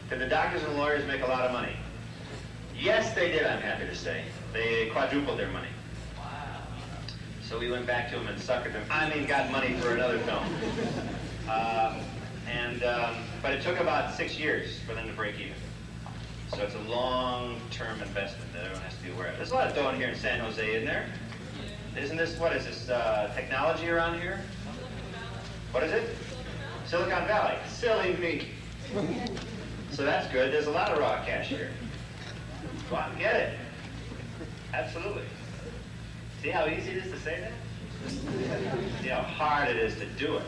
Did the doctors and lawyers make a lot of money? Yes, they did, I'm happy to say. They quadrupled their money. So we went back to them and suckered them. I mean, got money for another film. But it took about 6 years for them to break even. So it's a long-term investment that everyone has to be aware of. There's a lot of dough in here in San Jose, isn't there? Isn't this, what is this, technology around here? What is it? Silicon Valley. Silly me. So that's good. There's a lot of raw cash here. Go out and get it. Absolutely. See how easy it is to say that? See how hard it is to do it.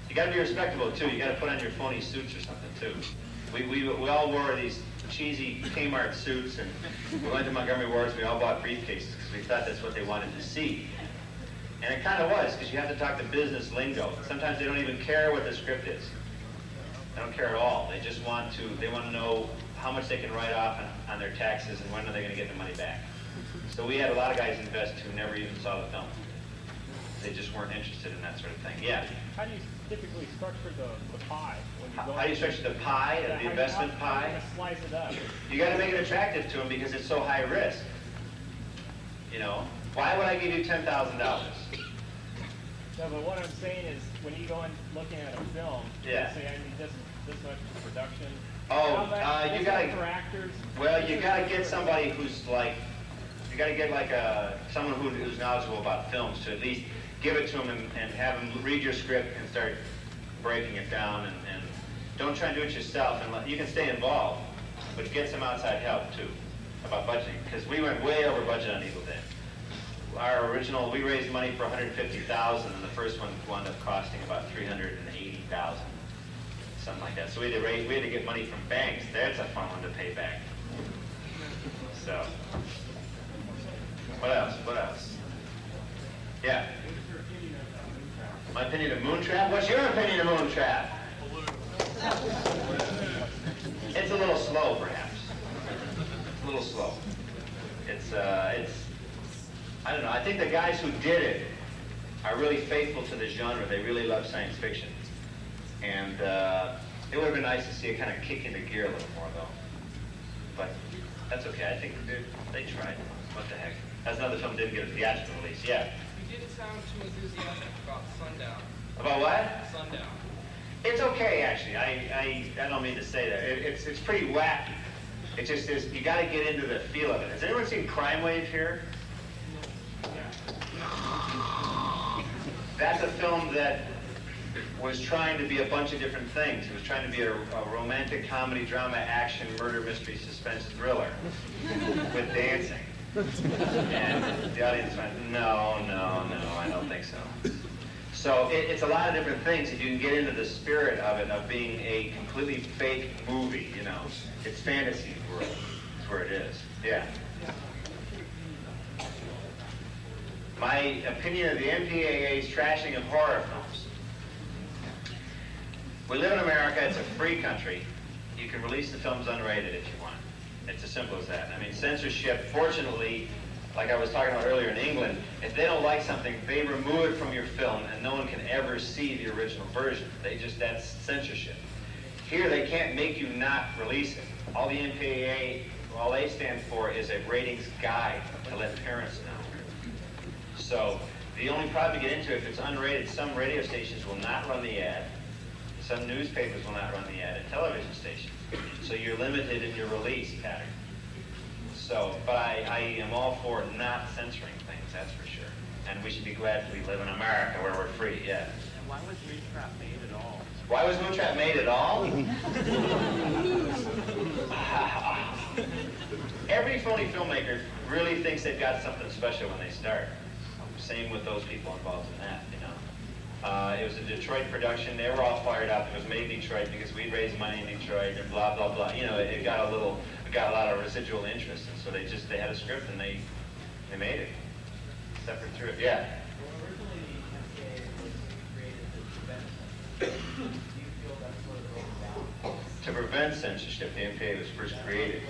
You got to be respectable too. You got to put on your phony suits or something too. We all wore these cheesy Kmart suits, and we went to Montgomery Ward's. We all bought briefcases because we thought that's what they wanted to see. And it kind of was, because you have to talk the business lingo. Sometimes they don't even care what the script is. They don't care at all. They just want to know how much they can write off on their taxes and when are they going to get the money back. So we had a lot of guys invest who never even saw the film. They just weren't interested in that sort of thing. Yeah? How do you typically structure the pie? When you go how do you structure the pie, the investment pie? How do you slice it up? You got to make it attractive to them because it's so high risk. You know, why would I give you $10,000? No, but what I'm saying is, when you go in looking at a film, yeah. You say, I need this much for production. Oh, you gotta. For actors. Well, you gotta get somebody who's like, you gotta get like someone who's knowledgeable about films to at least give it to them and have them read your script and start breaking it down and don't try and do it yourself. And you can stay involved, but get some outside help too about budgeting, because we went way over budget on Eagle Day. Our original, we raised money for $150,000, and the first one wound up costing about $380,000, something like that. So we had to get money from banks. That's a fun one to pay back. So, what else? What else? Yeah. My opinion of Moontrap? What's your opinion of Moontrap? It's a little slow, perhaps. It's a little slow. It's I don't know. I think the guys who did it are really faithful to the genre. They really love science fiction. And it would have been nice to see it kind of kick into gear a little more, though. But that's okay. I think they tried. What the heck? That's another film that didn't get a theatrical release. Yeah? You didn't sound too enthusiastic about Sundown. About what? Sundown. It's okay, actually. I don't mean to say that. It's pretty wacky. It just is, you got to get into the feel of it. Has anyone seen Crime Wave here? That's a film that was trying to be a bunch of different things. It was trying to be a romantic comedy, drama, action, murder, mystery, suspense, thriller with dancing. And the audience went, no, I don't think so. So it's a lot of different things if you can get into the spirit of it, of being a completely fake movie, you know. It's fantasy world. That's where it is. Yeah. My opinion of the MPAA's trashing of horror films. We live in America. It's a free country. You can release the films unrated if you want. It's as simple as that. I mean, censorship, fortunately, like I was talking about earlier in England, if they don't like something, they remove it from your film and no one can ever see the original version. That's censorship. Here, they can't make you not release it. All the MPAA, all they stand for is a ratings guide to let parents know. So the only problem you get into, if it's unrated, some radio stations will not run the ad. Some newspapers will not run the ad, and television stations. So you're limited in your release pattern. So, but I am all for not censoring things, that's for sure. And we should be glad we live in America where we're free, yeah. And why was Moontrap made at all? Why was Moontrap made at all? Every phony filmmaker really thinks they've got something special when they start. Same with those people involved in that, you know. It was a Detroit production. They were all fired up. It was made in Detroit because we'd raised money in Detroit and blah, blah, blah. You know, it got a lot of residual interest. And so they had a script and they made it. Separate through it. Yeah? Well, originally the MPA was created to prevent censorship. Do you feel that's what it broke down? To prevent censorship, the MPA was first created.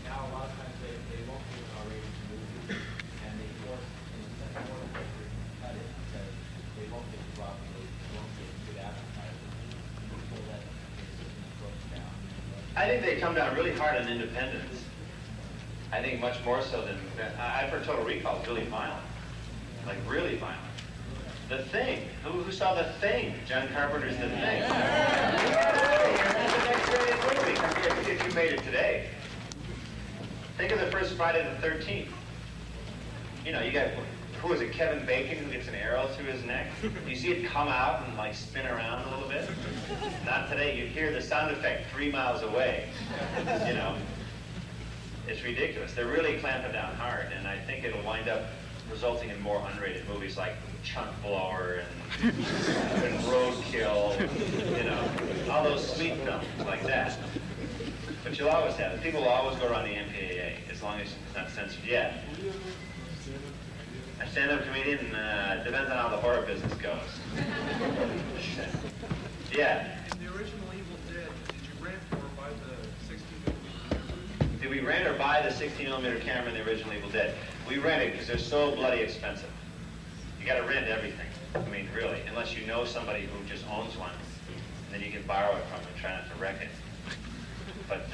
Now a lot of times they won't give an R-rated movie, and they force in the second order paper to cut it because they won't get the properly, they won't get good advertising. Do you feel that there's I think they come down really hard on independence. I think much more so than, I've heard Total Recall is really violent. Like really violent. The Thing. Who saw The Thing? John Carpenter's The Thing. That's the next greatest movie if you made it today. Think of the first Friday the 13th. You know, you got, who was it, Kevin Bacon who gets an arrow through his neck? You see it come out and like spin around a little bit? Not today. You hear the sound effect 3 miles away. You know, it's ridiculous. They're really clamping down hard, and I think it'll wind up resulting in more unrated movies like Chunk Blower and Roadkill, you know, all those sweet films like that. But you'll always have it. People will always go around the MPAA as long as it's not censored yet. A stand-up comedian depends on how the horror business goes. Yeah. In the original Evil Dead, did you rent or buy the 16mm? Did we rent or buy the 16mm camera in the original Evil Dead? We rented because they're so bloody expensive. You got to rent everything. I mean, really, unless you know somebody who just owns one, and then you can borrow it from them and try not to wreck it. But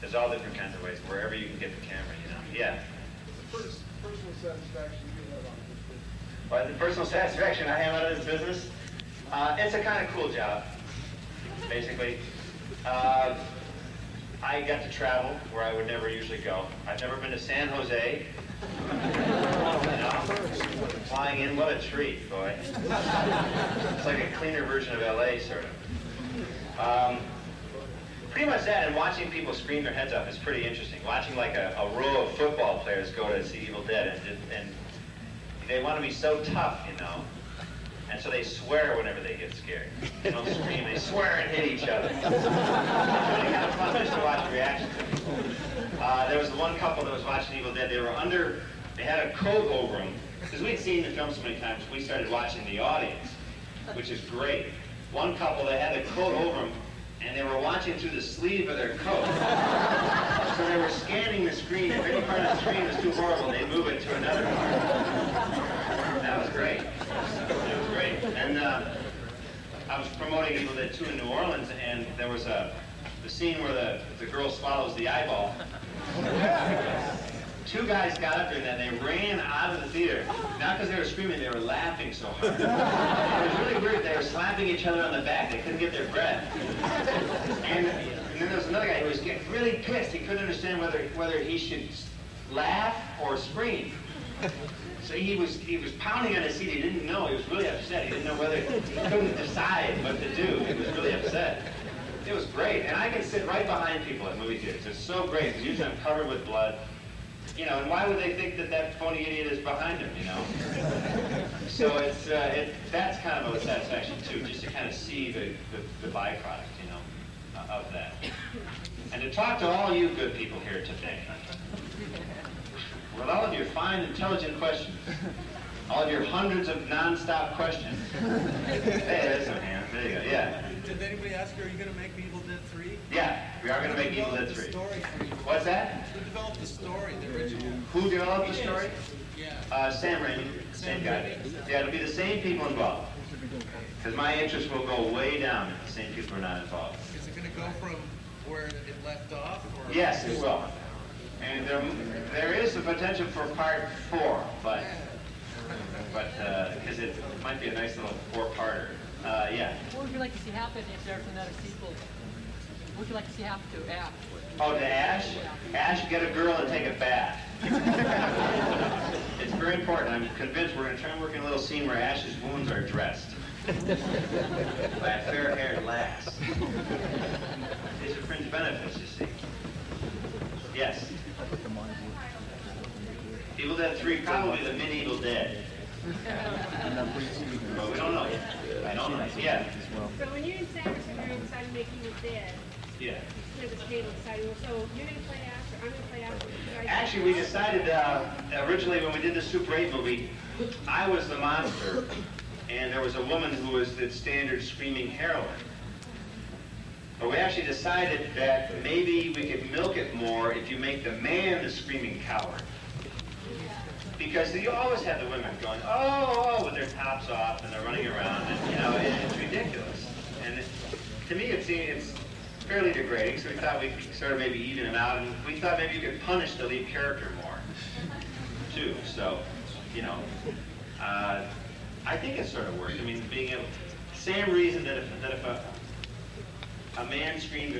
there's all different kinds of ways, wherever you can get the camera, you know. Yeah. Personal satisfaction you have on this business. Well, the personal satisfaction I have out of this business, it's a kind of cool job, basically. I got to travel where I would never usually go. I've never been to San Jose. You know, flying in, what a treat, boy. It's like a cleaner version of LA, sort of. Pretty much that, and watching people scream their heads off is pretty interesting. Watching like a row of football players go to see Evil Dead, and they want to be so tough, you know, and so they swear whenever they get scared. They don't scream, they swear and hit each other. It's really kind of fun just to watch reactions. There was the one couple that was watching Evil Dead. They had a coat over them, because we'd seen the film so many times, we started watching the audience, which is great. One couple, they had a coat over them, and they were watching through the sleeve of their coat. So they were scanning the screen. If any part of the screen was too horrible, they'd move it to another part. That was great. It was great. And I was promoting Evil Dead 2 in New Orleans, and there was the scene where the girl swallows the eyeball. Two guys got up there and then they ran out of the theater. Not because they were screaming, they were laughing so hard. It was really weird. They were slapping each other on the back. They couldn't get their breath. And then there was another guy who was getting really pissed. He couldn't understand whether he should laugh or scream. So he was pounding on his seat. He didn't know. He was really upset. He didn't know whether, he couldn't decide what to do. He was really upset. It was great. And I can sit right behind people at movie theaters. It's so great. Because usually I'm covered with blood. You know, and why would they think that that phony idiot is behind him, you know? So that's kind of a satisfaction too, just to kind of see the byproduct, you know, of that. And to talk to all you good people here today, with all of your fine, intelligent questions, all of your hundreds of non-stop questions. Hey, there's some hands. There you go. Yeah. Did anybody ask you, are you going to make Evil Dead 3? Yeah, we are going to make Evil Dead 3. What's that? Who developed the story, the original? Who developed the story? Yeah. Sam Raimi, same guy. Yeah, it'll be the same people involved. Because my interest will go way down if the same people are not involved. Is it going to go from where it left off? Or? Yes, it will. And there is the potential for part 4, but because it might be a nice little 4-parter. Yeah. What would you like to see happen if there's another sequel? What would you like to see happen to Ash? Oh, to Ash? Ash, get a girl and take a bath. It's very important. I'm convinced we're going to try and work in a little scene where Ash's wounds are dressed by a fair-haired lass. These are fringe benefits, you see. Yes. Evil Dead 3, probably the medieval Dead. But we don't know yet. I don't know. Yeah. So when you and Sam decided to make Evil Dead, Yeah. you the table decided, well, so you're going to play Ash, or I'm going to play Ash. Actually, we decided originally when we did the Super 8 movie, I was the monster, and there was a woman who was the standard screaming heroine. But we actually decided that maybe we could milk it more if you make the man the screaming coward. Because you always have the women going, oh, with their tops off, and they're running around, and, you know, it's ridiculous. And to me, it's fairly degrading, so we thought we could sort of maybe even him out, and we thought maybe you could punish the lead character more, too. So, you know, I think it sort of worked. I mean, being able, same reason that if a man screamed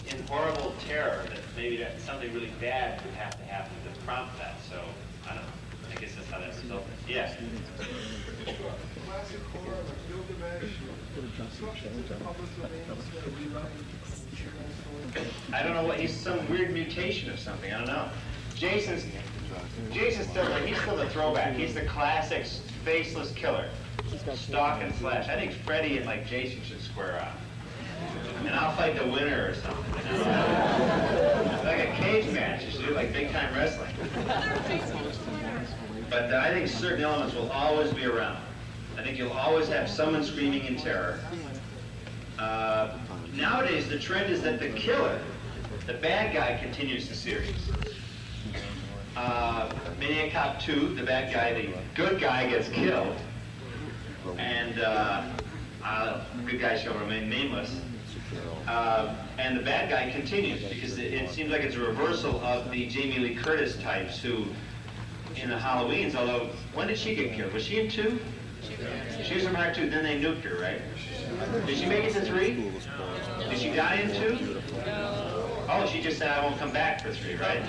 in horrible terror, that maybe that something really bad would have to happen to prompt that. So, I don't know. I guess that's how that resulted. Yes? Classic horror, like Gilgamesh, I don't know what, he's some weird mutation of something, I don't know. Jason's still like, he's still the throwback. He's the classic faceless killer. Stalk and slash. I think Freddy and like Jason should square off. And I'll fight the winner or something. You know? Like a cage match. You should do like big time wrestling. But I think certain elements will always be around. I think you'll always have someone screaming in terror. Nowadays, the trend is that the killer, the bad guy, continues the series. Maniac Cop 2, the bad guy, the good guy gets killed. And good guy shall remain nameless. And the bad guy continues, because it seems like it's a reversal of the Jamie Lee Curtis types who, in the Halloweens, although, when did she get killed? Was she in 2? She was in Mark 2, then they nuked her, right? Did she make it to 3? Did she die in 2? Oh, she just said, I won't come back for 3, right?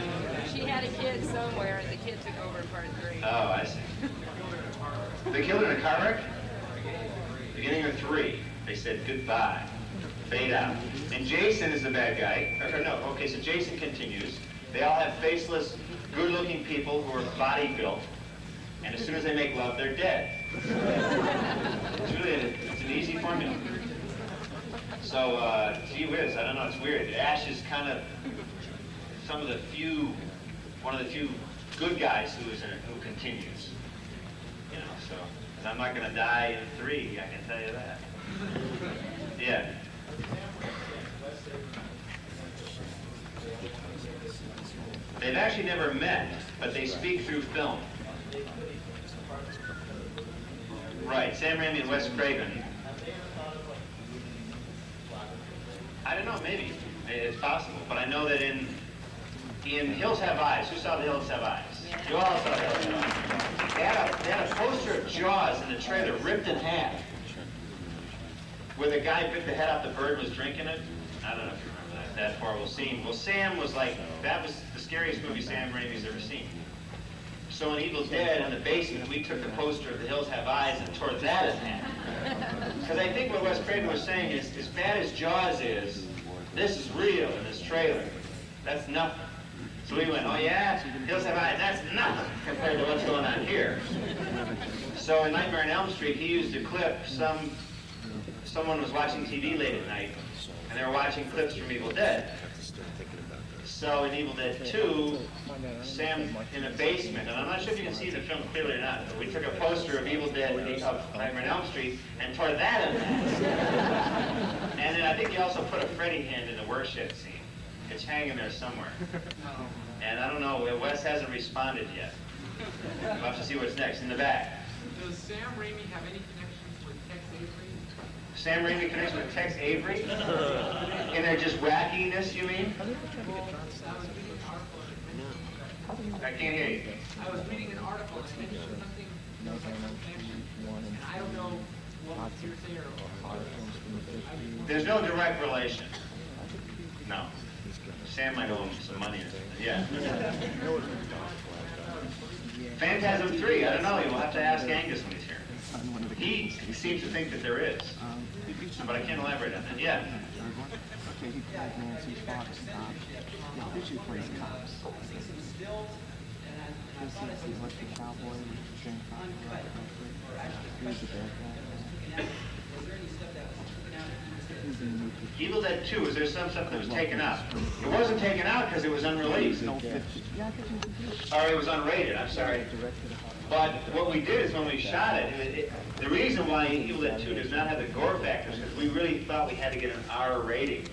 She had a kid somewhere, and the kid took over in part 3. Oh, I see. They killed her in a car wreck? Beginning of 3. They said goodbye. Fade out. And Jason is the bad guy. Or no, okay, so Jason continues. They all have faceless, good-looking people who are body-built. And as soon as they make love, they're dead. It's really it's an easy formula. So, gee whiz, I don't know, it's weird. Ash is kind of one of the few good guys who continues. You know, so, 'cause I'm not going to die in 3, I can tell you that. Yeah. They've actually never met, but they speak through film. Right, Sam Raimi and Wes Craven. I don't know, maybe. It's possible. But I know that in Hills Have Eyes, who saw The Hills Have Eyes? You all saw The Hills Have Eyes. They had a poster of Jaws in the trailer, ripped in half, where the guy bit the head off the bird and was drinking it. I don't know if you remember that horrible scene. Well, Sam was like, that was the scariest movie Sam Raimi's ever seen. So in Evil Dead, in the basement, we took the poster of The Hills Have Eyes and tore that in half. Because I think what Wes Craven was saying is, as bad as Jaws is, this is real in this trailer. That's nothing. So we went, oh yeah, Hills Have Eyes, that's nothing compared to what's going on here. So in Nightmare on Elm Street, he used a clip. Someone was watching TV late at night, and they were watching clips from Evil Dead. So in Evil Dead 2, Sam in a basement, and I'm not sure if you can see the film clearly or not, but we took a poster of Evil Dead of Nightmare on Elm Street and tore that in half. And then I think you also put a Freddy hand in the worship scene. It's hanging there somewhere. And I don't know, Wes hasn't responded yet. We'll have to see what's next. In the back. Does Sam Raimi have any connections with Tex Avery? Sam Raimi connects with Tex Avery? And they're just wackiness, you mean? I can't hear you. I was reading an article and it mentioned something that was like some connection. And I don't know what you're saying or There's no direct relation. No. Sam might owe him some money or something. Yeah. Phantasm 3, I don't know. You'll have to ask Angus when he's here. He seems to think that there is. But I can't elaborate on that. Yeah. Okay, he played Nancy Fox. Did you play cops? He was the cowboy with Jane Fox. He was the bad guy. Evil Dead 2, is there some stuff that was taken out? It wasn't taken out because it was unreleased. Or it was unrated, I'm sorry. But what we did is when we shot it, the reason why Evil Dead 2 does not have the gore factors is because we really thought we had to get an R rating.